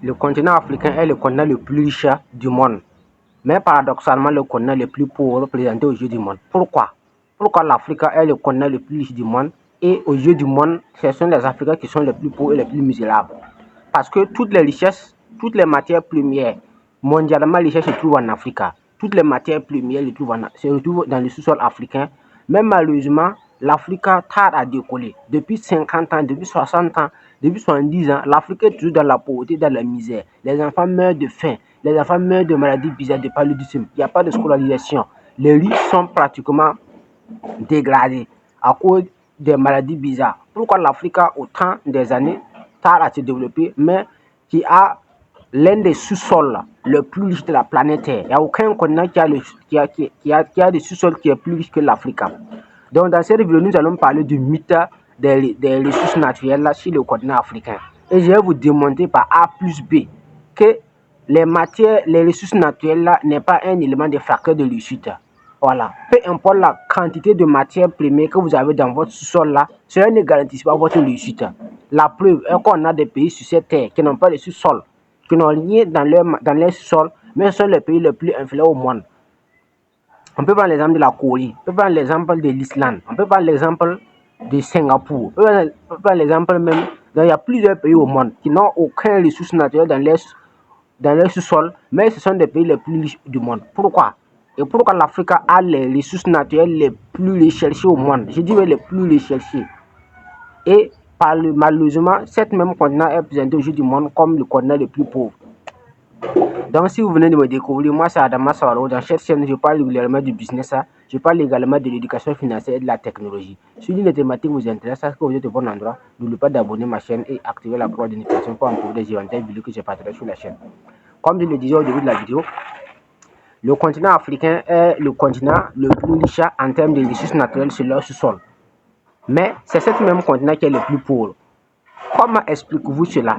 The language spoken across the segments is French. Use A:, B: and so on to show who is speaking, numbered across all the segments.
A: le continent africain est le continent le plus riche du monde, mais paradoxalement le continent le plus pauvre présenté aux yeux du monde. Pourquoi? Pourquoi l'Afrique est le continent le plus riche du monde et aux yeux du monde, ce sont les Africains qui sont les plus pauvres et les plus misérables? Parce que toutes les richesses, toutes les matières premières, mondialement les richesses se trouvent en Afrique. Toutes les matières premières se retrouvent dans le sous-sol africain. Mais malheureusement, l'Afrique tarde à décoller. Depuis 50 ans, depuis 60 ans, depuis 70 ans, l'Afrique est toujours dans la pauvreté, dans la misère. Les enfants meurent de faim, les enfants meurent de maladies bizarres, de paludisme. Il n'y a pas de scolarisation. Les rues sont pratiquement dégradées à cause des maladies bizarres. Pourquoi l'Afrique a autant des années tard à se développer, mais qui a l'un des sous-sols le plus riches de la planète Terre? Il n'y a aucun continent qui a des sous-sols qui est plus riche que l'Afrique. Donc dans cette vidéo, nous allons parler du mythe des ressources naturelles sur le continent africain. Et je vais vous démontrer par A plus B que les ressources naturelles n'est pas un élément de facteur de réussite. Voilà. Peu importe la quantité de matières premières que vous avez dans votre sous-sol là, cela ne garantit pas votre réussite. La preuve est qu'on a des pays sur cette terre qui n'ont pas de sous-sol, qui n'ont rien dans leur sous-sol, mais ce sont les pays les plus influents au monde. On peut prendre l'exemple de la Corée, on peut prendre l'exemple de l'Islande, on peut prendre l'exemple de Singapour, on peut prendre l'exemple même, il y a plusieurs pays au monde qui n'ont aucune ressource naturelle dans leur sous-sol, mais ce sont des pays les plus riches du monde. Pourquoi? Et pourquoi l'Afrique a les ressources naturelles les plus recherchées au monde? Je dis les plus recherchées. Et malheureusement, cette même continent est présenté aujourd'hui du monde comme le continent le plus pauvre. Donc, si vous venez de me découvrir, moi c'est Adama Sawaro. Dans cette chaîne, je parle régulièrement du business, je parle également de l'éducation financière et de la technologie. Si les thématiques vous intéressent, est-ce que vous êtes au bon endroit? N'oubliez pas d'abonner ma chaîne et activer la cloche de notification pour en trouver des éventuelles vidéos que je partagerai sur la chaîne. Comme je le disais au début de la vidéo, le continent africain est le continent le plus riche en termes de ressources naturelles sur leur sous-sol. Mais c'est ce même continent qui est le plus pauvre. Comment expliquez-vous cela?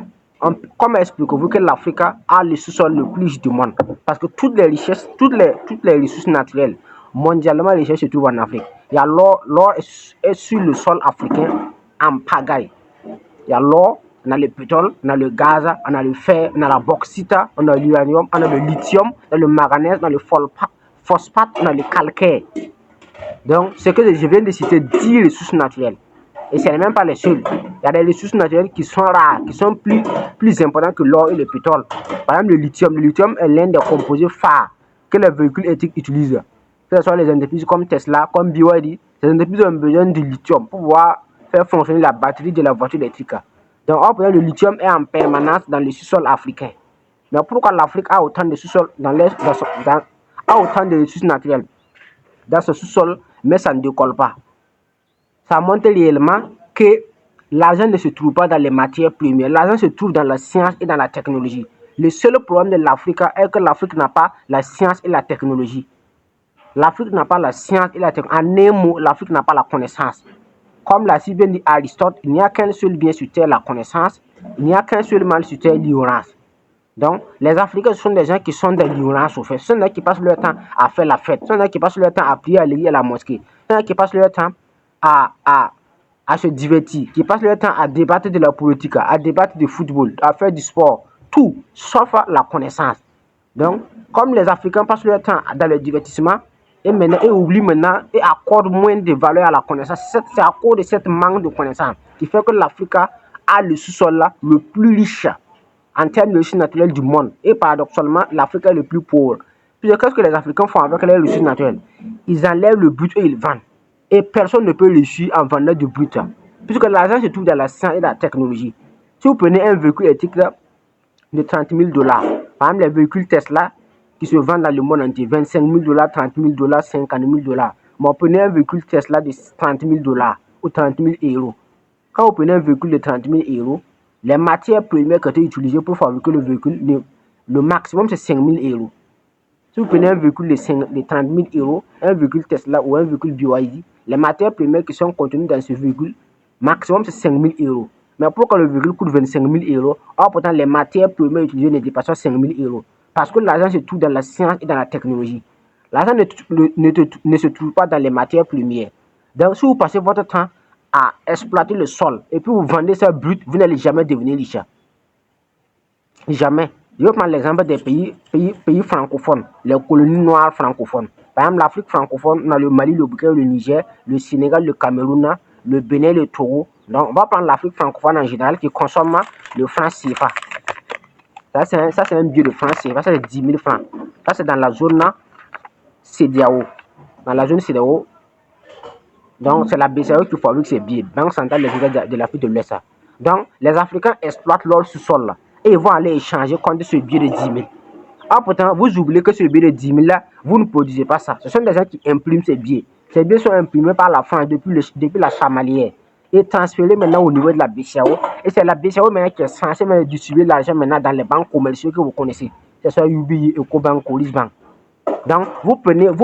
A: Comment expliquez-vous que l'Afrique a le sous-sol le plus riche du monde? Parce que toutes les richesses, toutes les ressources naturelles, mondialement les richesses se trouvent en Afrique. Il y a l'or est sur le sol africain en pagaille. Il y a l'or, on a le pétrole, on a le gaz, on a le fer, on a la bauxite, on a l'uranium, on a le lithium, on a le manganèse, on a le phosphate, on a le calcaire. Donc, ce que je viens de citer, 10 ressources naturelles. Et ce n'est même pas les seules. Il y a des ressources naturelles qui sont rares, qui sont plus importantes que l'or et le pétrole. Par exemple, le lithium. Le lithium est l'un des composés phares que les véhicules électriques utilisent. Que ce soit les entreprises comme Tesla, comme BYD, ces entreprises ont besoin de lithium pour pouvoir faire fonctionner la batterie de la voiture électrique. Donc, le lithium est en permanence dans le sous-sol africain. Mais pourquoi l'Afrique a autant de sous-sol a autant de ressources naturelles dans ce sous-sol, mais ça ne décolle pas? Ça montre réellement que l'argent ne se trouve pas dans les matières premières. L'argent se trouve dans la science et dans la technologie. Le seul problème de l'Afrique est que l'Afrique n'a pas la science et la technologie. L'Afrique n'a pas la science et la technologie. En un mot, l'Afrique n'a pas la connaissance. Comme l'a si bien dit Aristote, il n'y a qu'un seul bien sur terre, la connaissance. Il n'y a qu'un seul mal sur terre, l'ignorance. Donc, les Africains sont des gens qui sont de l'ignorance au fait. Ce sont des gens qui passent leur temps à faire la fête. Ce sont des gens qui passent leur temps à prier à l'église et à la mosquée. Ce sont des gens qui passent leur temps à se divertir, qui passent leur temps à débattre de la politique, à débattre du football, à faire du sport, tout, sauf la connaissance. Donc, comme les Africains passent leur temps dans le divertissement, et oublient maintenant et accordent moins de valeur à la connaissance, c'est à cause de cette manque de connaissance qui fait que l'Afrique a le sous-sol là le plus riche en termes de ressources naturelles du monde. Et paradoxalement, l'Afrique est le plus pauvre. Puis qu'est-ce que les Africains font avec les ressources naturelles? Ils enlèvent le brut et ils vendent. Et personne ne peut réussir en vendant du brut. Puisque l'argent se trouve dans la science et la technologie. Si vous prenez un véhicule électrique de 30 000 $, par exemple les véhicules Tesla qui se vendent dans le monde entier, 25 000 $, 30 000 $, 50 000 $. Mais prenez un véhicule Tesla de 30 000 $ ou 30 000 €. Quand vous prenez un véhicule de 30 000 €, les matières premières qui ont été utilisées pour fabriquer le véhicule, le maximum c'est 5 000 €. Si vous prenez un véhicule de 30 000 €, un véhicule Tesla ou un véhicule BYD, les matières premières qui sont contenues dans ce véhicule, maximum c'est 5 000 €. Mais pourquoi le véhicule coûte 25 000 €? Or, pourtant, les matières premières utilisées ne dépassent pas 5 000 €. Parce que l'argent se trouve dans la science et dans la technologie. L'argent ne se trouve pas dans les matières premières. Donc, si vous passez votre temps à exploiter le sol et puis vous vendez ça brut, vous n'allez jamais devenir riche. Jamais. Je vais prendre l'exemple des pays francophones, les colonies noires francophones. Par exemple, l'Afrique francophone, on a le Mali, le Burkina, le Niger, le Sénégal, le Cameroun, le Bénin, le Togo. Donc, on va prendre l'Afrique francophone en général qui consomme le franc CFA. Ça, c'est un billet de franc CFA, ça c'est 10 000 francs. Ça, c'est dans la zone CEDEAO. Dans la zone CEDEAO, donc c'est la BCAO qui fabrique ces billets, Banque centrale de l'Afrique de l'Ouest. Donc, les Africains exploitent leur sous-sol et ils vont aller échanger contre ce billet de 10 000. Ah, pourtant, vous oubliez que ce billet de 10 000 là, vous ne produisez pas ça. Ce sont des gens qui impriment ces billets. Ces billets sont imprimés par la France depuis la chamalière et transférés maintenant au niveau de la BCAO. Et c'est la BCAO maintenant qui est censée distribuer l'argent maintenant dans les banques commerciaux que vous connaissez. C'est ça, UBI, Ecobank, Colis Bank. Donc, vous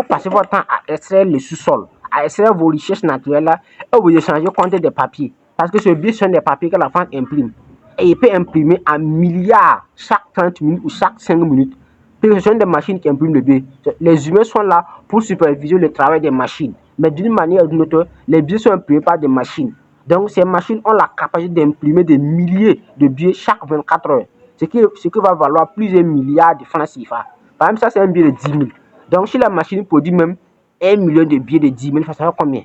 A: passez votre temps à extraire le sous-sol, à extraire vos richesses naturelles là, et vous échangez contre des papiers. Parce que ce billet sont des papiers que la France imprime. Et il peut imprimer en milliards chaque 30 minutes ou chaque 5 minutes. Puis ce sont des machines qui impriment le billet. Les humains sont là pour superviser le travail des machines. Mais d'une manière ou d'une autre, les billets sont imprimés par des machines. Donc, ces machines ont la capacité d'imprimer des milliers de billets chaque 24 heures. Ce qui va valoir plusieurs milliards de francs CFA. Par exemple, ça, c'est un billet de 10 000. Donc, si la machine produit même 1 million de billets de 10 000, ça fait combien?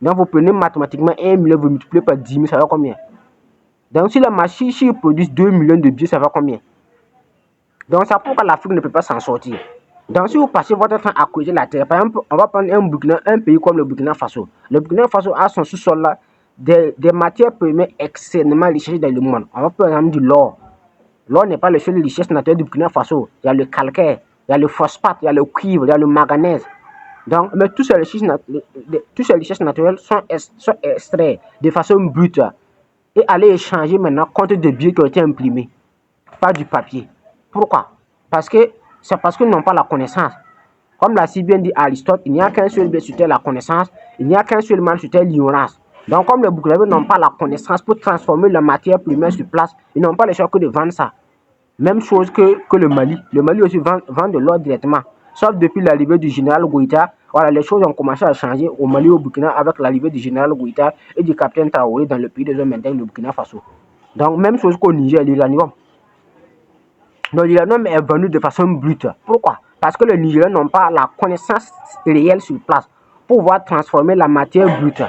A: Donc, vous prenez mathématiquement 1 million, vous multipliez par 10 000, ça fait combien? Donc, si la machine produit 2 millions de billets, ça fait combien? Donc, c'est pourquoi l'Afrique ne peut pas s'en sortir. Donc, si vous passez votre temps à creuser la terre, par exemple, on va prendre un pays comme le Burkina Faso. Le Burkina Faso a son sous-sol là, des matières premières extrêmement riches dans le monde. On va prendre par exemple du l'or. L'or n'est pas le seul richesse naturelle du Burkina Faso. Il y a le calcaire, il y a le phosphate, il y a le cuivre, il y a le manganèse. Donc, mais toutes ces richesses naturelles sont extraits de façon brute et aller échanger maintenant contre des billets qui ont été imprimés, pas du papier. Pourquoi? C'est parce qu'ils n'ont pas la connaissance. Comme l'a si bien dit Aristote, il n'y a qu'un seul bien sur terre, la connaissance. Il n'y a qu'un seul mal sur terre, l'ignorance. Donc, comme les Burkinabés n'ont pas la connaissance pour transformer la matière première sur place, ils n'ont pas le choix que de vendre ça. Même chose que le Mali. Le Mali aussi vend de l'or directement. Sauf depuis l'arrivée du général Goïta, voilà, les choses ont commencé à changer au Mali et au Burkina avec l'arrivée du général Goïta et du capitaine Traoré dans le pays des hommes maintenant, le Burkina Faso. Donc, même chose qu'au Niger, l'uranium. Donc, l'uranium est venu de façon brute. Pourquoi? Parce que les Nigériens n'ont pas la connaissance réelle sur place pour pouvoir transformer la matière brute.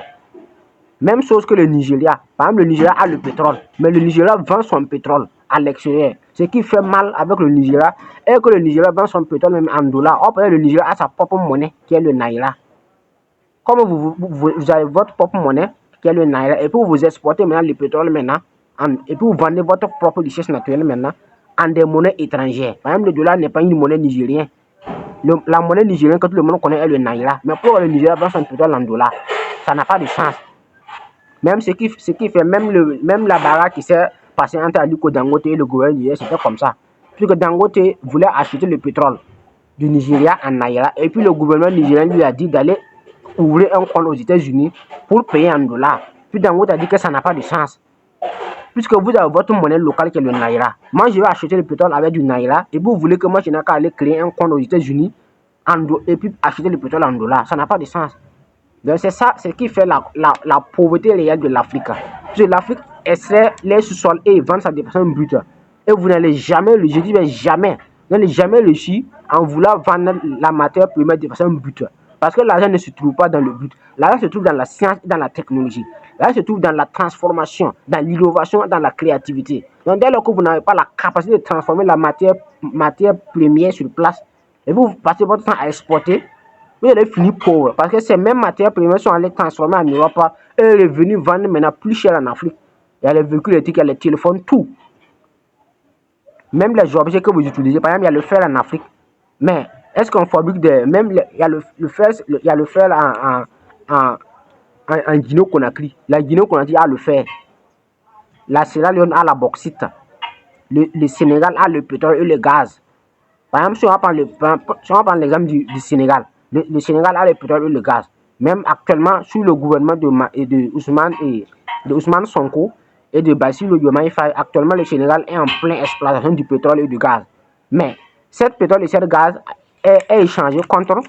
A: Même chose que le Nigeria. Par exemple, le Nigeria a le pétrole, mais le Nigeria vend son pétrole à l'extérieur. Ce qui fait mal avec le Nigeria est que le Nigeria vend son pétrole même en dollars. Or, le Nigeria a sa propre monnaie qui est le Naira. Comme vous avez votre propre monnaie qui est le Naira, et puis vous exportez maintenant le pétrole maintenant, et puis vous vendez votre propre richesse naturelle maintenant en des monnaies étrangères. Par exemple, le dollar n'est pas une monnaie nigérienne. La monnaie nigérienne que tout le monde connaît est le Naira. Mais pour le Nigeria vend son pétrole en dollars, ça n'a pas de sens. Même ce qui fait, même la baraque qui s'est passée entre Aliko Dangote et le gouvernement, c'était comme ça. Puisque Dangote voulait acheter le pétrole du Nigeria en Naira, et puis le gouvernement nigérien lui a dit d'aller ouvrir un compte aux États-Unis pour payer en dollars. Puis Dangote a dit que ça n'a pas de sens. Puisque vous avez votre monnaie locale qui est le Naira. Moi, je vais acheter le pétrole avec du Naira, et vous voulez que moi, je n'ai qu'à aller créer un compte aux États-Unis et puis acheter le pétrole en dollars. Ça n'a pas de sens. Donc c'est ça, c'est ce qui fait la pauvreté réelle de l'Afrique. Parce que l'Afrique extrait les sous-sols et vend ça de façon brute. Et vous n'allez jamais, je dis jamais, vous n'allez jamais réussir en voulant vendre la matière première de façon brute. Parce que l'argent ne se trouve pas dans le but. L'argent se trouve dans la science et dans la technologie. L'argent se trouve dans la transformation, dans l'innovation, dans la créativité. Donc dès lors que vous n'avez pas la capacité de transformer la matière première sur place, et vous passez votre temps à exporter, vous allez finir pauvre. Parce que ces mêmes matières premières sont allées transformer en Europe et est revenu vendre maintenant plus cher en Afrique. Il y a les véhicules électriques, il y a les téléphones, tout. Même les objets que vous utilisez, par exemple, il y a le fer en Afrique. Mais est-ce qu'on fabrique des. Même il y a le fer en Guinée-Conakry. La Guinée-Conakry a le fer. La Sierra Leone a la bauxite. Le Sénégal a le pétrole et le gaz. Par exemple, si on va prendre l'exemple du Sénégal. Le Sénégal a le pétrole et le gaz. Même actuellement, sous le gouvernement de Ousmane Sonko et de Bassirou Diomaye Faye, actuellement le Sénégal est en pleine exploitation du pétrole et du gaz. Mais cette pétrole et ce gaz est échangé contre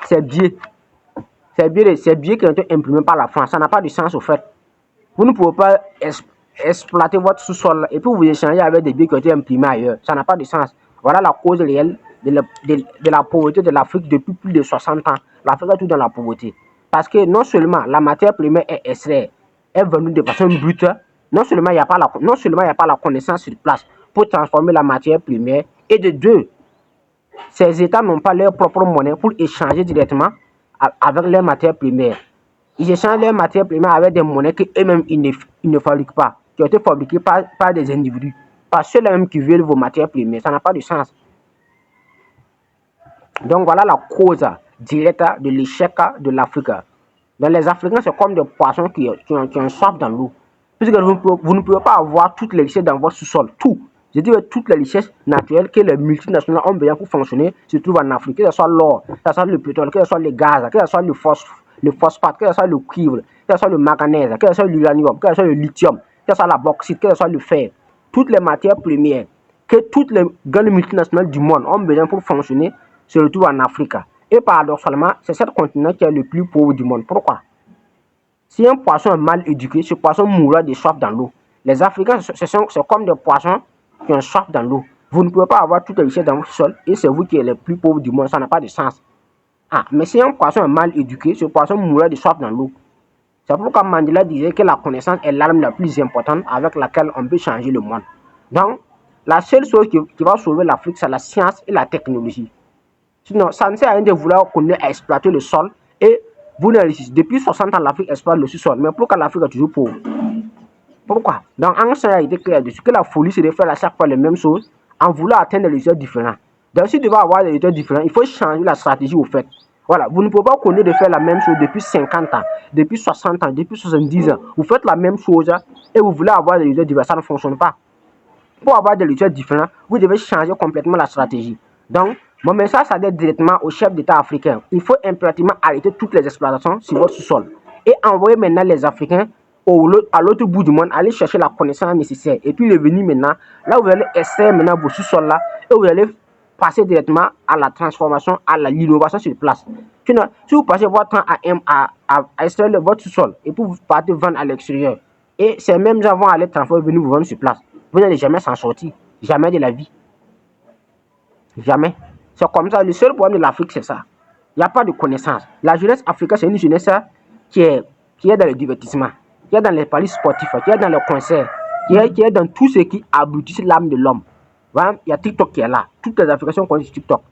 A: ces billets. Ces billets qui ont été imprimés par la France. Ça n'a pas de sens au fait. Vous ne pouvez pas exploiter votre sous-sol et puis vous échangez avec des biens qui ont été imprimés ailleurs. Ça n'a pas de sens. Voilà la cause réelle de la pauvreté de l'Afrique depuis plus de 60 ans. L'Afrique est tout dans la pauvreté. Parce que non seulement la matière première est extraite, est venue de façon brute, non seulement il n'y a pas la connaissance sur place pour transformer la matière première, et de deux, ces États n'ont pas leur propre monnaie pour échanger directement avec leurs matières premières. Ils échangent leurs matières premières avec des monnaies qu'eux-mêmes ils ne fabriquent pas, qui ont été fabriquées par des individus, par ceux-là même qui veulent vos matières premières. Ça n'a pas de sens. Donc voilà la cause directe de l'échec de l'Afrique. Dans les Africains, c'est comme des poissons qui ont soif dans l'eau. Puisque vous ne pouvez pas avoir toutes les richesses dans votre sous-sol. Tout. Je dis que toutes les richesses naturelles que les multinationales ont besoin pour fonctionner se trouvent en Afrique. Que ce soit l'or, que ce soit le pétrole, que ce soit le gaz, que ce soit le phosphate, que ce soit le cuivre, que ce soit le manganèse, que ce soit l'uranium, que ce soit le lithium, que ce soit la bauxite, que ce soit le fer. Toutes les matières premières que toutes les grandes multinationales du monde ont besoin pour fonctionner se retrouvent en Afrique. Et paradoxalement, c'est ce continent qui est le plus pauvre du monde. Pourquoi? Si un poisson est mal éduqué, ce poisson mourra de soif dans l'eau. Les Africains, c'est comme des poissons qui ont soif dans l'eau. Vous ne pouvez pas avoir toutes les richesses dans votre sol et c'est vous qui êtes les plus pauvres du monde. Ça n'a pas de sens. Mais si un poisson est mal éduqué, ce poisson mourra de soif dans l'eau. C'est pourquoi Mandela disait que la connaissance est l'arme la plus importante avec laquelle on peut changer le monde. Donc, la seule chose qui va sauver l'Afrique, c'est la science et la technologie. Sinon, ça ne sert à rien de vouloir connaître à exploiter le sol et vous ne réussissez. Depuis 60 ans, l'Afrique exploite le sous-sol. Mais pourquoi l'Afrique est toujours pauvre? Pourquoi? Donc, Einstein a été clair dessus que la folie, c'est de faire à chaque fois les mêmes choses en voulant atteindre des résultats différents. Donc, si tu vas avoir des résultats différents, il faut changer la stratégie au fait. Voilà, vous ne pouvez pas connaître de faire la même chose depuis 50 ans, depuis 60 ans, depuis 70 ans. Vous faites la même chose et vous voulez avoir des résultats différents. Ça ne fonctionne pas. Pour avoir des résultats différents, vous devez changer complètement la stratégie. Donc, mon message, ça être directement au chef d'État africain. Il faut impérativement arrêter toutes les exploitations sur votre sous-sol et envoyer maintenant les Africains à l'autre bout du monde, aller chercher la connaissance nécessaire et puis revenir maintenant, là où vous allez essayer maintenant vos sous-sols là et vous allez passer directement à la transformation, à l'innovation sur place. Sinon, si vous passez votre temps à extraire votre sous-sol et puis vous partez vendre à l'extérieur et ces mêmes gens vont aller transformer, venir vous vendre sur place, vous n'allez jamais s'en sortir, jamais de la vie. Jamais. C'est comme ça. Le seul problème de l'Afrique, c'est ça. Il n'y a pas de connaissance. La jeunesse africaine, c'est une jeunesse qui est dans le divertissement, qui est dans les paris sportifs, qui est dans les concerts, qui est dans tout ce qui abrutit l'âme de l'homme. Voilà, il y a TikTok qui est là. Toutes les Africains sont connus sur TikTok.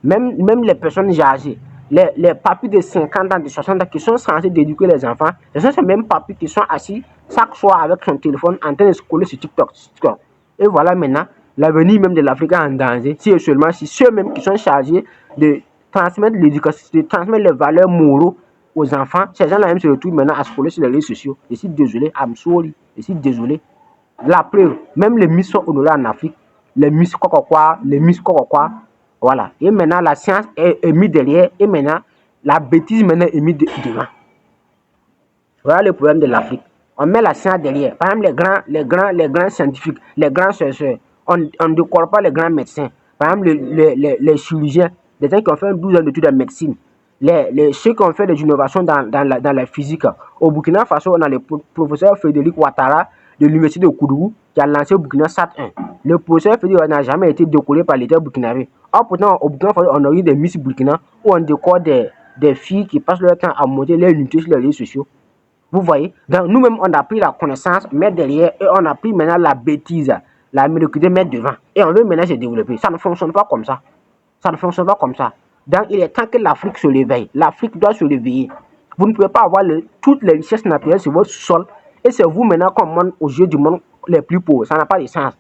A: Même les personnes âgées, les papis de 50 ans, de 60 ans qui sont censés d'éduquer les enfants, ce sont ces mêmes papis qui sont assis chaque soir avec son téléphone en train de scroller sur TikTok. Et voilà maintenant l'avenir même de l'Afrique en danger, si et seulement si ceux-mêmes qui sont chargés de transmettre l'éducation, de transmettre les valeurs morales aux enfants, ces gens-là même se retrouvent maintenant à scroller sur les réseaux sociaux. Je suis désolé, I'm sorry, je suis désolé. La preuve, même les Miss sont honorés en Afrique, les Miss Kokokwa, voilà. Et maintenant la science est mise derrière et maintenant la bêtise maintenant est mise devant. Voilà le problème de l'Afrique. On met la science derrière. Par exemple, les grands scientifiques, les grands chercheurs, on ne décore pas les grands médecins. Par exemple, les chirurgiens, les gens qui ont fait 12 ans d'études en médecine, ceux qui ont fait des innovations dans la physique. Au Burkina Faso, on a le professeur Frédéric Ouattara de l'université de Koudougou qui a lancé au Burkina SAT 1. Le professeur Frédéric n'a jamais été décoré par l'État burkinabé. Or, pourtant, au Burkina Faso, on a eu des Miss Burkina où on décore des filles qui passent leur temps à monter leur unité sur les réseaux sociaux. Vous voyez? Donc, nous-mêmes, on a pris la connaissance, mettre derrière, et on a pris maintenant la bêtise, la médiocrité, mettre devant. Et on veut maintenant se développer. Ça ne fonctionne pas comme ça. Ça ne fonctionne pas comme ça. Donc, il est temps que l'Afrique se réveille. L'Afrique doit se réveiller. Vous ne pouvez pas avoir toutes les richesses naturelles sur votre sol, et c'est vous maintenant qu'on monte aux yeux du monde les plus pauvres. Ça n'a pas de sens.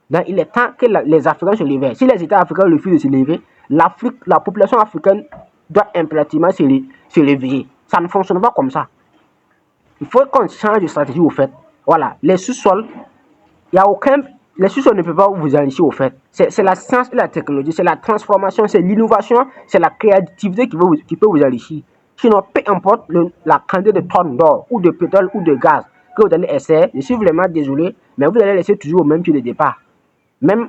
A: Donc, il est temps que les Africains se réveillent. Si les États africains refusent de se lever, la population africaine doit impérativement se réveiller. Ça ne fonctionne pas comme ça. Il faut qu'on change de stratégie au fait. Voilà, les sous-sols, les sous-sols ne peuvent pas vous enrichir au fait. C'est la science et la technologie, c'est la transformation, c'est l'innovation, c'est la créativité qui peut vous enrichir. Sinon, peu importe la quantité de tonnes d'or ou de pétrole ou de gaz que vous allez essayer, je suis vraiment désolé, mais vous allez laisser toujours au même pied de départ. Même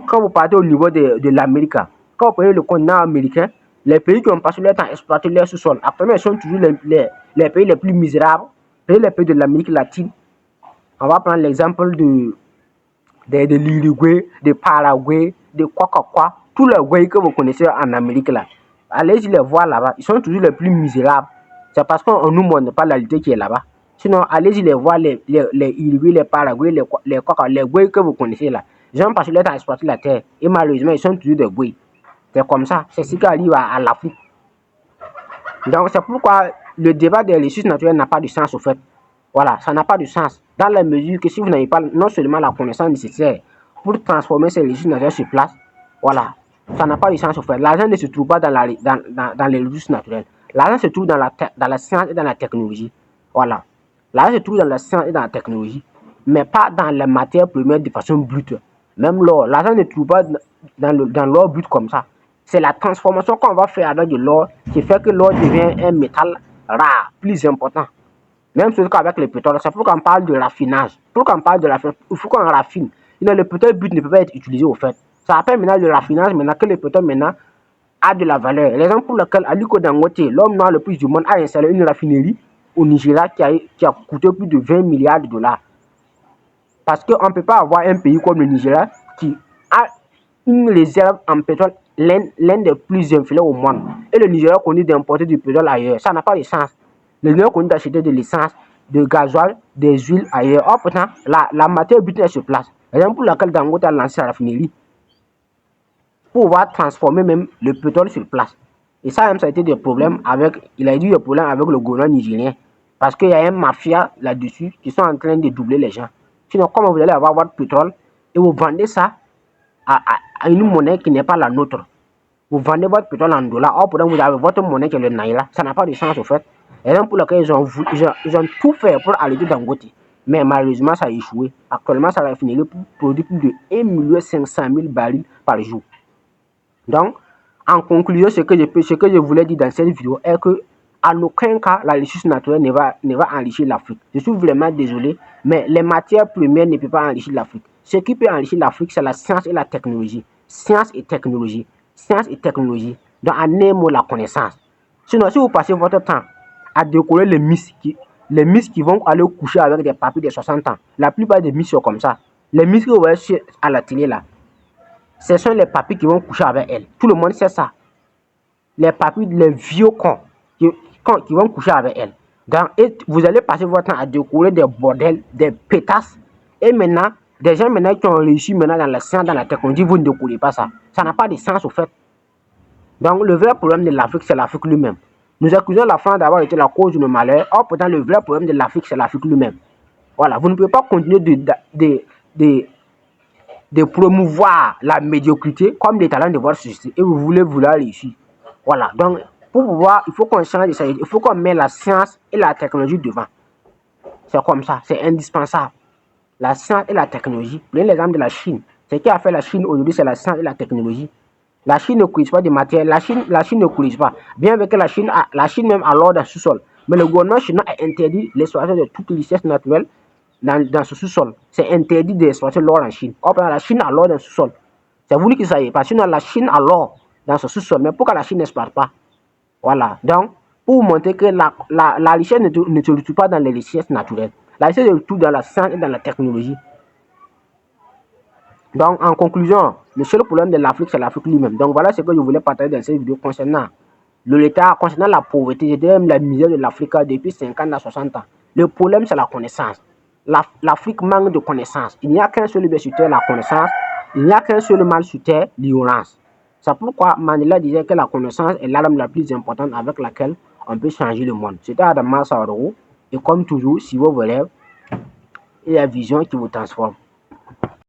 A: quand vous partez au niveau de l'Amérique, quand vous prenez le continent américain, les pays qui ont passé leur temps à exploiter leur sous-sol, actuellement, ils sont toujours les pays les plus misérables, les pays de l'Amérique latine. On va prendre l'exemple de l'Uruguay, de Paraguay, de quoi. Tous les pays que vous connaissez en Amérique là. Allez-y les voir là-bas. Ils sont toujours les plus misérables. C'est parce qu'on nous montre pas la réalité qui est là-bas. Sinon, allez-y les voir, les Uruguay, les Paraguay, les pays que vous connaissez là. Ils ont passé leur temps à exploiter la terre. Et malheureusement, ils sont toujours des pays. C'est comme ça. C'est ce qui arrive à l'Afrique. Donc, c'est pourquoi le débat des ressources naturelles n'a pas de sens au fait. Voilà, ça n'a pas de sens. Dans la mesure que si vous n'avez pas non seulement la connaissance nécessaire pour transformer ces ressources naturelles sur place, voilà, ça n'a pas de sens au fait. L'argent ne se trouve pas dans les ressources naturelles. L'argent se trouve dans la science et dans la technologie. Voilà. L'argent se trouve dans la science et dans la technologie, mais pas dans les matières premières de façon brute. Même l'or, l'argent ne se trouve pas dans l'or brut comme ça. C'est la transformation qu'on va faire avec de l'or qui fait que l'or devient un métal rare, plus important. Même chose qu'avec le pétrole, c'est pourquoi on parle de raffinage. Pourquoi on parle de raffinage? Il faut qu'on raffine. Le pétrole brut ne peut pas être utilisé au fait. Ça appelle maintenant le raffinage, maintenant que le pétrole maintenant a de la valeur. Raison pour laquelle Aliko Dangote, l'homme noir le plus du monde, a installé une raffinerie au Nigeria qui a coûté plus de 20 milliards de dollars. Parce qu'on ne peut pas avoir un pays comme le Nigeria qui a une réserve en pétrole, l'un des plus influents au monde. Et le Nigeria connaît d'importer du pétrole ailleurs. Ça n'a pas de sens. Le Nigeria connaît d'acheter de l'essence, de gasoil, des huiles ailleurs. Or, pourtant, la matière brute est sur place. Raison pour laquelle Dangote a lancé la raffinerie. Pour pouvoir transformer même le pétrole sur place. Et ça, même, ça a été des problèmes il a eu des problèmes avec le gouvernement nigérien. Parce qu'il y a un mafia là-dessus qui sont en train de doubler les gens. Sinon, comment vous allez avoir votre pétrole et vous vendez ça à une monnaie qui n'est pas la nôtre? Vous vendez votre pétrole en dollars, or pourtant vous avez votre monnaie qui est le naira. Ça n'a pas de sens au fait. Et donc pour lequel ils ont tout fait pour arrêter Dangote. Mais malheureusement, ça a échoué. Actuellement, ça a fini pour produire plus de 1 500 000 barils par jour. Donc, en conclusion, ce que je voulais dire dans cette vidéo est que en aucun cas, la ressource naturelle ne va enrichir l'Afrique. Je suis vraiment désolé, mais les matières premières ne peuvent pas enrichir l'Afrique. Ce qui peut enrichir l'Afrique, c'est la science et la technologie. Science et technologie. Science et technologie. Donc, en un mot, la connaissance. Sinon, si vous passez votre temps à décorer les Miss qui vont aller coucher avec des papis de 60 ans, la plupart des Miss sont comme ça. Les Miss que vous voyez à la télé là, ce sont les papis qui vont coucher avec elles. Tout le monde sait ça. Les papis, les vieux cons qui vont coucher avec elles. Et vous allez passer votre temps à décorer des bordels, des pétasses. Et maintenant, des gens maintenant qui ont réussi maintenant dans la science, dans la technologie, vous ne découvrez pas ça. Ça n'a pas de sens au fait. Donc le vrai problème de l'Afrique, c'est l'Afrique lui-même. Nous accusons la France d'avoir été la cause de nos malheurs. Or, pourtant, le vrai problème de l'Afrique, c'est l'Afrique lui-même. Voilà, vous ne pouvez pas continuer de promouvoir la médiocrité comme les talents de votre société et vous voulez réussir. Voilà, donc pour pouvoir, il faut qu'on change ça, il faut qu'on mette la science et la technologie devant. C'est comme ça, c'est indispensable. La science et la technologie. Prenez l'exemple de la Chine. Ce qui a fait la Chine aujourd'hui, c'est la science et la technologie. La Chine ne corrige pas de matière, la Chine ne corrige pas. Bien que la Chine même a l'or dans le sous-sol. Mais le gouvernement chinois a interdit l'exploitation de toutes les richesses naturelles dans ce sous-sol. C'est interdit d'exploiter l'or en Chine. Or, la Chine a l'or dans le sous-sol. C'est voulu que ça y est. Parce que la Chine a l'or dans ce sous-sol. Mais pourquoi la Chine n'exploite pas? Voilà. Donc, pour vous montrer que la richesse ne se retrouve pas dans les richesses naturelles. La richesse se retrouve dans la science et dans la technologie. Donc, en conclusion, le seul problème de l'Afrique, c'est l'Afrique lui-même. Donc, voilà ce que je voulais partager dans cette vidéo concernant l'État, concernant la pauvreté, même la misère de l'Afrique depuis 50 à 60 ans. Le problème, c'est la connaissance. L'Afrique manque de connaissance. Il n'y a qu'un seul bien sur terre, la connaissance. Il n'y a qu'un seul mal sur terre, l'ignorance. C'est pourquoi Mandela disait que la connaissance est l'arme la plus importante avec laquelle on peut changer le monde. C'était Adama Saoro. Et comme toujours, si vous voulez, il y a la vision qui vous transforme.